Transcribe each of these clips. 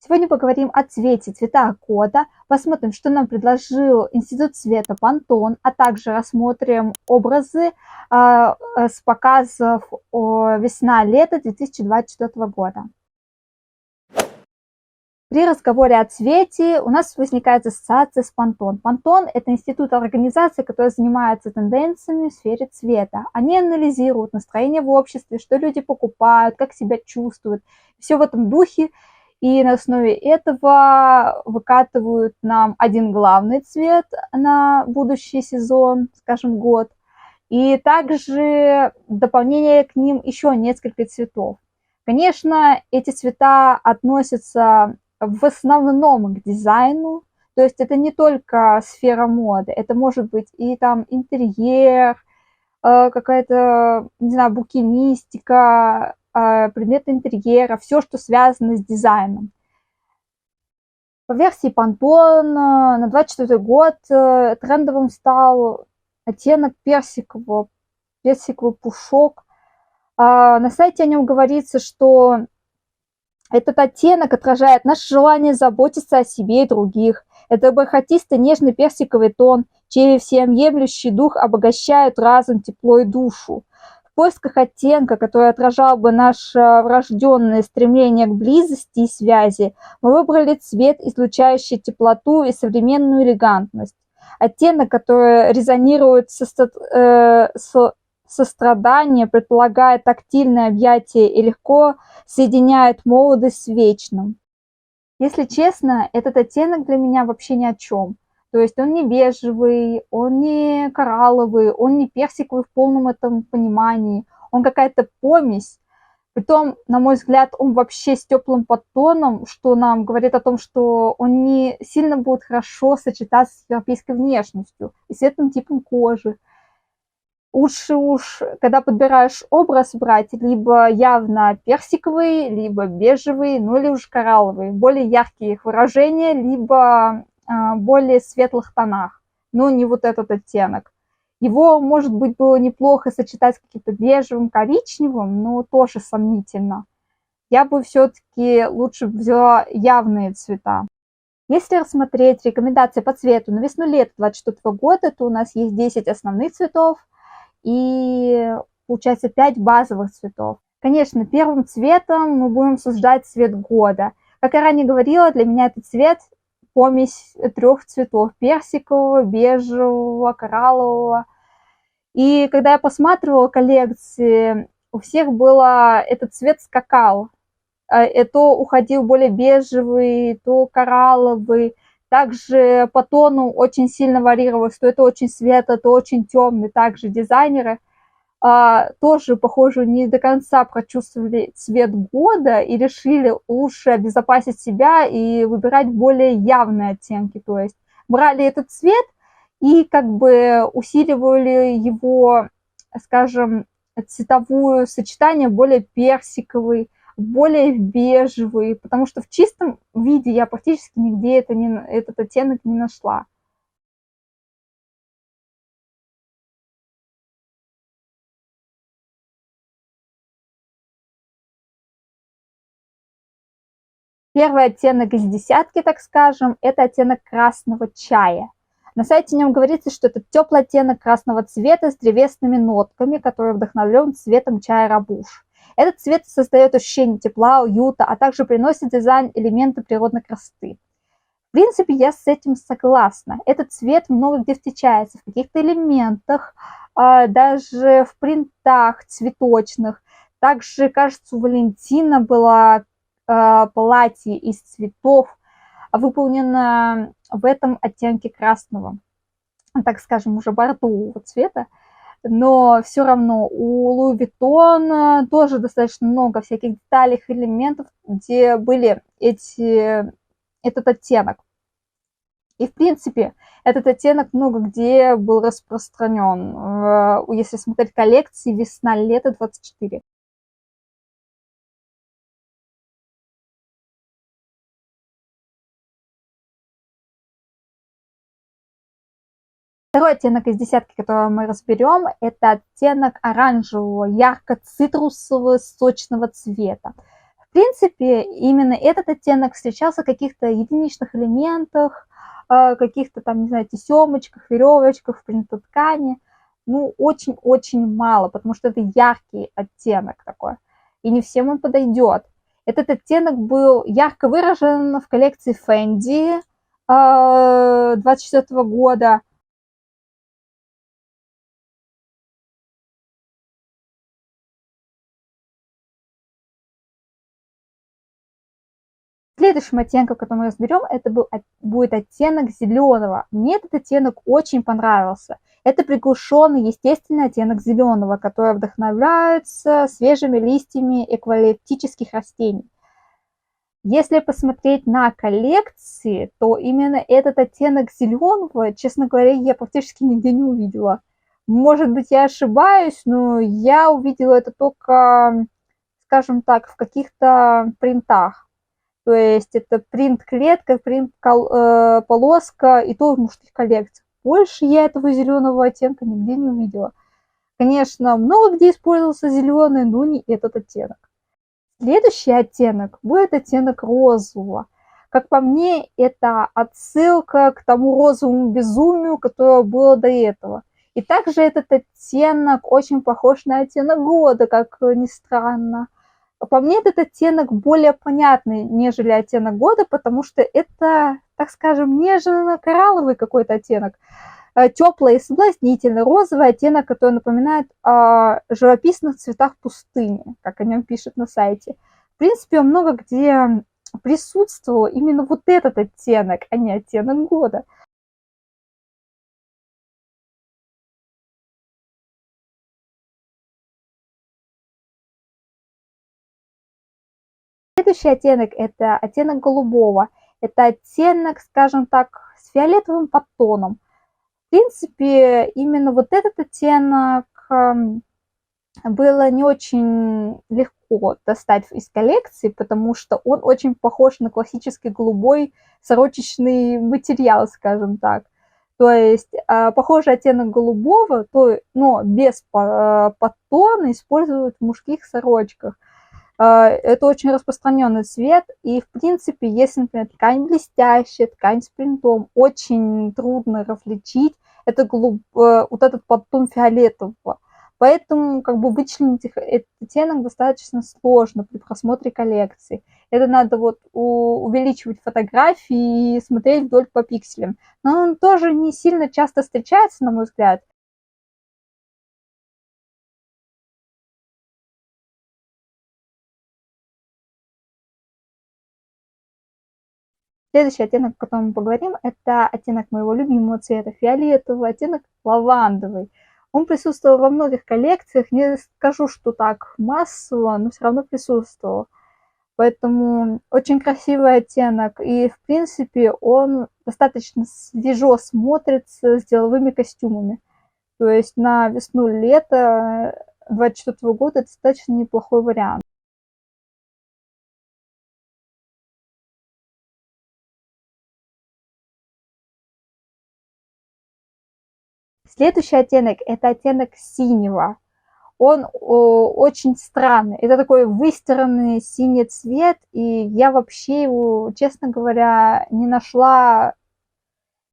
Сегодня поговорим о цвете, цветах года, посмотрим, что нам предложил Институт цвета Pantone, а также рассмотрим образы с показов весна-лето 2024 года. При разговоре о цвете у нас возникает ассоциация с Pantone. Pantone – это институт организации, которая занимается тенденциями в сфере цвета. Они анализируют настроение в обществе, что люди покупают, как себя чувствуют. Все в этом духе. И на основе этого выкатывают нам один главный цвет на будущий сезон, скажем, год. И также в дополнение к ним еще несколько цветов. Конечно, эти цвета относятся в основном к дизайну, то есть это не только сфера моды, это может быть и там интерьер, какая-то, не знаю, букинистика, предметы интерьера, все, что связано с дизайном. По версии Pantone на 2024 год трендовым стал оттенок персиковый пушок. На сайте о нем говорится, что этот оттенок отражает наше желание заботиться о себе и других. Это бархатистый нежный персиковый тон, чей всеобъемлющий дух обогащает разум, тепло и душу. В поисках оттенка, который отражал бы наше врожденное стремление к близости и связи, мы выбрали цвет, излучающий теплоту и современную элегантность. Оттенок, который резонирует сострадание, предполагает тактильное объятие и легко соединяет молодость с вечным. Если честно, этот оттенок для меня вообще ни о чем. То есть он не бежевый, он не коралловый, он не персиковый в полном этом понимании. Он какая-то помесь. Притом, на мой взгляд, он вообще с теплым подтоном, что нам говорит о том, что он не сильно будет хорошо сочетаться с европейской внешностью и с этим типом кожи. Лучше уж, когда подбираешь образ, брать либо явно персиковый, либо бежевый, ну или уж коралловый. Более яркие их выражения, либо более светлых тонах. Но не вот этот оттенок. Его, может быть, было неплохо сочетать с каким-то бежевым, коричневым, но тоже сомнительно. Я бы все-таки лучше взяла явные цвета. Если рассмотреть рекомендации по цвету на весну-лето 2024 года, то у нас есть 10 основных цветов, и получается 5 базовых цветов. Конечно, первым цветом мы будем обсуждать цвет года. Как я ранее говорила, для меня этот цвет помесь 3 цветов: персикового, бежевого, кораллового. И когда я посматривала коллекции, у всех было этот цвет скакал. То уходил более бежевый, то коралловый. Также по тону очень сильно варьировалось, то это очень светло, то очень темный. Также дизайнеры тоже, похоже, не до конца прочувствовали цвет года и решили лучше обезопасить себя и выбирать более явные оттенки. То есть брали этот цвет и как бы усиливали его, скажем, цветовое сочетание более персиковый, более бежевый, потому что в чистом виде я практически нигде этот оттенок не нашла. Первый оттенок из десятки, так скажем, это оттенок красного чая. На сайте о нем говорится, что это теплый оттенок красного цвета с древесными нотками, который вдохновлен цветом чая робуш. Этот цвет создает ощущение тепла, уюта, а также приносит дизайн элементы природной красоты. В принципе, я с этим согласна. Этот цвет много где встречается, в каких-то элементах, даже в принтах цветочных. Также, кажется, у Валентина было платье из цветов, выполнено в этом оттенке красного, так скажем, уже бордового цвета. Но все равно у Луи Виттон тоже достаточно много всяких деталей, элементов, где были этот оттенок. И, в принципе, этот оттенок много где был распространен, если смотреть коллекции весна-лето 24. Второй оттенок из десятки, который мы разберем, это оттенок оранжевого, ярко-цитрусового, сочного цвета. В В принципе, именно этот оттенок встречался в каких-то единичных элементах, каких-то там, не знаю, тесемочках, веревочках, в принтоткани. Ну, очень-очень мало, потому что это яркий оттенок такой, и не всем он подойдет. Этот оттенок был ярко выражен в коллекции Fendi 24 года. Следующим оттенком, который мы разберем, это будет оттенок зеленого. Мне этот оттенок очень понравился. Это приглушенный, естественный оттенок зеленого, который вдохновляется свежими листьями эквилептических растений. Если посмотреть на коллекции, то именно этот оттенок зеленого, честно говоря, я практически нигде не увидела. Может быть, я ошибаюсь, но я увидела это только, скажем так, в каких-то принтах. То есть это принт-клетка, принт-полоска, и то в мужских коллекциях. Больше я этого зеленого оттенка нигде не увидела. Конечно, много где использовался зеленый, но не этот оттенок. Следующий оттенок будет оттенок розового. Как по мне, это отсылка к тому розовому безумию, которое было до этого. И также этот оттенок очень похож на оттенок года, как ни странно. По мне, этот оттенок более понятный, нежели оттенок года, потому что это, так скажем, нежно-коралловый какой-то оттенок. Теплый и соблазнительный розовый оттенок, который напоминает о живописных цветах пустыни, как о нем пишут на сайте. В принципе, много где присутствовал именно вот этот оттенок, а не оттенок года. Следующий оттенок – это оттенок голубого. Это оттенок, скажем так, с фиолетовым подтоном. В принципе, именно вот этот оттенок было не очень легко достать из коллекции, потому что он очень похож на классический голубой сорочечный материал, скажем так. То есть похожий оттенок голубого, но без подтона используют в мужских сорочках. Это очень распространенный цвет, и, в принципе, если, например, ткань блестящая, ткань с принтом, очень трудно различить вот этот подтон фиолетового. Поэтому как бы вычленить этот оттенок достаточно сложно при просмотре коллекции. Это надо вот увеличивать фотографии и смотреть вдоль по пикселям. Но он тоже не сильно часто встречается, на мой взгляд. Следующий оттенок, о котором мы поговорим, это оттенок моего любимого цвета, фиолетовый, оттенок лавандовый. Он присутствовал во многих коллекциях, не скажу, что так массово, но все равно присутствовал. Поэтому очень красивый оттенок, и, в принципе, он достаточно свежо смотрится с деловыми костюмами. То есть на весну-лето 2024 года это достаточно неплохой вариант. Следующий оттенок – это оттенок синего. Он очень странный. Это такой выстиранный синий цвет, и я вообще его, честно говоря, не нашла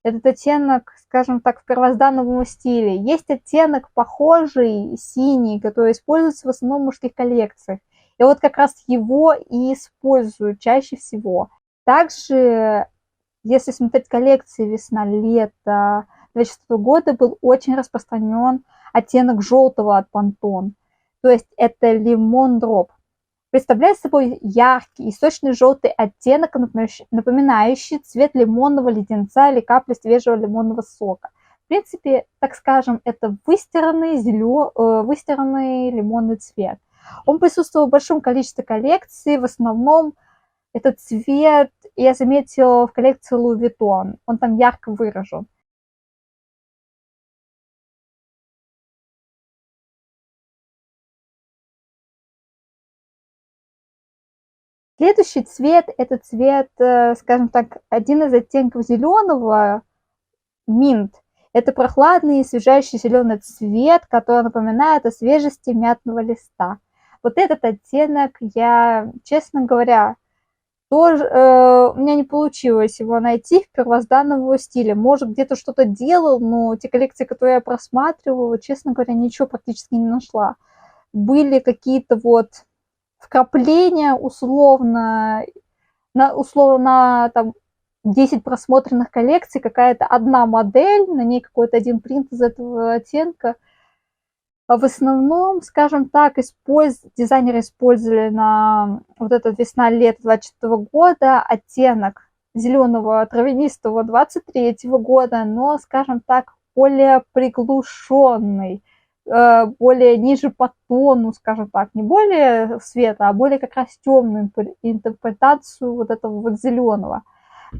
этот оттенок, скажем так, в первозданном стиле. Есть оттенок похожий, синий, который используется в основном в мужских коллекциях. И вот как раз его и используют чаще всего. Также, если смотреть коллекции весна-лето 2024 года, был очень распространен оттенок желтого от Pantone. То есть это лимон дроп. Представляет собой яркий и сочный желтый оттенок, напоминающий цвет лимонного леденца или капли свежего лимонного сока. В принципе, так скажем, это выстиранный лимонный цвет. Он присутствовал в большом количестве коллекций, в основном этот цвет я заметила в коллекции Louis Vuitton, он там ярко выражен. Следующий цвет – это цвет, скажем так, один из оттенков зеленого, минт. Это прохладный и освежающий зеленый цвет, который напоминает о свежести мятного листа. Вот этот оттенок я, честно говоря, тоже у меня не получилось его найти в первозданном его стиле. Может, где-то что-то делал, но те коллекции, которые я просматривала, честно говоря, ничего практически не нашла. Были какие-то вот вкрапления условно на там 10 просмотренных коллекций, какая-то одна модель, на ней какой-то один принт из этого оттенка. В основном, скажем так, дизайнеры использовали на вот этот весна-лето 24 года оттенок зеленого травянистого 23 года, но, скажем так, более приглушенный, более ниже по тону, скажем так, не более светло, а более как раз темную интерпретацию вот этого вот зеленого.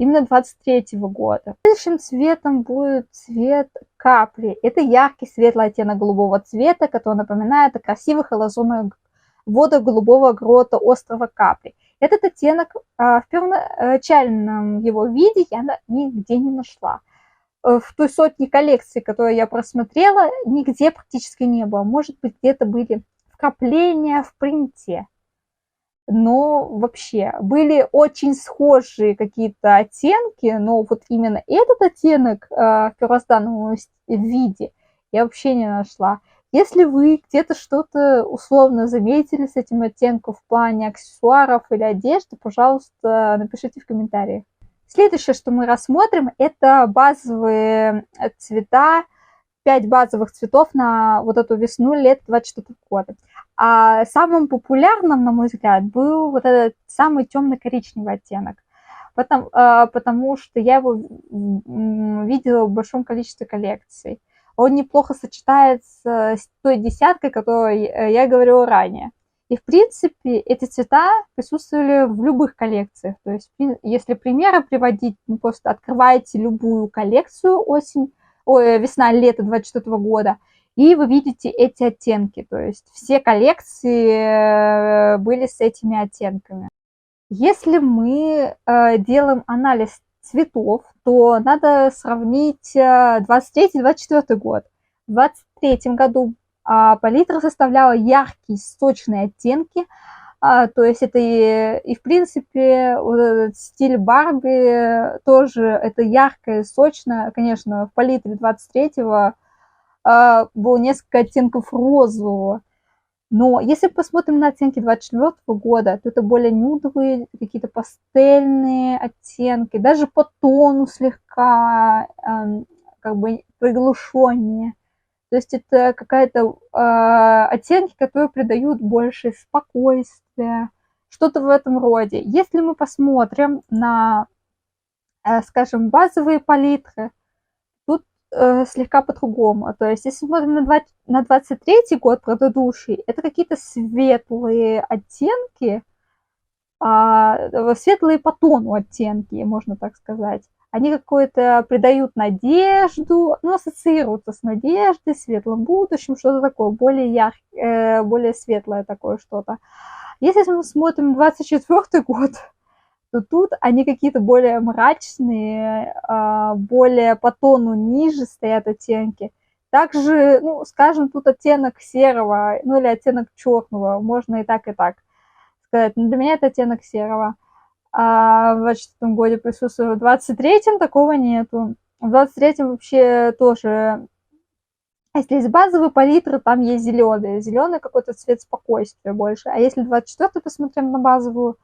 Именно 23 года. Следующим цветом будет цвет капри. Это яркий светлый оттенок голубого цвета, который напоминает о красивых и лазурных водах голубого грота острова Капри. Этот оттенок в первоначальном его виде я нигде не нашла. В той сотне коллекций, которые я просмотрела, нигде практически не было. Может быть, где-то были вкрапления в принте. Но вообще были очень схожие какие-то оттенки, но вот именно этот оттенок в первозданном виде я вообще не нашла. Если вы где-то что-то условно заметили с этим оттенком в плане аксессуаров или одежды, пожалуйста, напишите в комментариях. Следующее, что мы рассмотрим, это базовые цвета, 5 базовых цветов на вот эту весну-лето 24 года. А самым популярным, на мой взгляд, был вот этот самый темно-коричневый оттенок, потому что я его видела в большом количестве коллекций. Он неплохо сочетается с той десяткой, о которой я говорила ранее. И, в принципе, эти цвета присутствовали в любых коллекциях. То есть, если примеры приводить, вы просто открываете любую коллекцию весна-лето 24 года, и вы видите эти оттенки. То есть все коллекции были с этими оттенками. Если мы делаем анализ цветов, то надо сравнить 23-24 год. В 23 году палитра составляла яркие, сочные оттенки. То есть это и в принципе, вот этот стиль Барби тоже это яркое, сочное. Конечно, в палитре 23-го было несколько оттенков розового. Но если посмотрим на оттенки 24 года, то это более нюдовые, какие-то пастельные оттенки, даже по тону слегка как бы приглушеннее. То есть это какая-то оттенки, которые придают больше спокойствия, что-то в этом роде. Если мы посмотрим на, скажем, базовые палитры, тут слегка по-другому. То есть если смотрим на 23 год предыдущий, это какие-то светлые оттенки, светлые по тону оттенки, можно так сказать. Они какое-то придают надежду, ну, ассоциируются с надеждой, светлым будущим, что-то такое, более яркое, более светлое такое что-то. Если мы смотрим 24 год, то тут они какие-то более мрачные, более по тону ниже стоят оттенки. Также, ну, скажем, тут оттенок серого, ну, или оттенок черного, можно и так сказать. Но для меня это оттенок серого. В 24 году присутствует, в 23-м такого нету. В 23-м вообще тоже, если есть базовые палитры, там есть зеленый. Зеленый какой-то цвет спокойствия больше. А если 24-й посмотрим на базовую,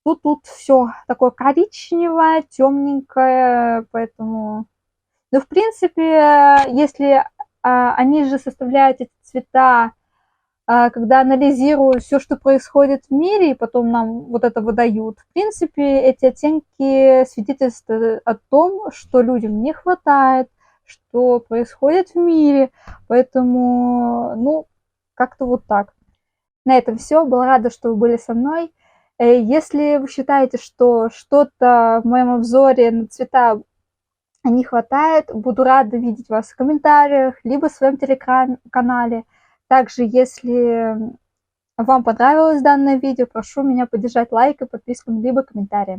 то тут все такое коричневое, темненькое, поэтому... Ну, в принципе, если они же составляют эти цвета, когда анализируют все, что происходит в мире, и потом нам вот это выдают, в принципе, эти оттенки свидетельствуют о том, что людям не хватает, что происходит в мире, поэтому, ну, как-то вот так. На этом все. Была рада, что вы были со мной. Если вы считаете, что что-то в моем обзоре на цвета не хватает, буду рада видеть вас в комментариях, либо в своем телеграм-канале. Также, если вам понравилось данное видео, прошу меня поддержать лайком, подпиской, либо комментарием.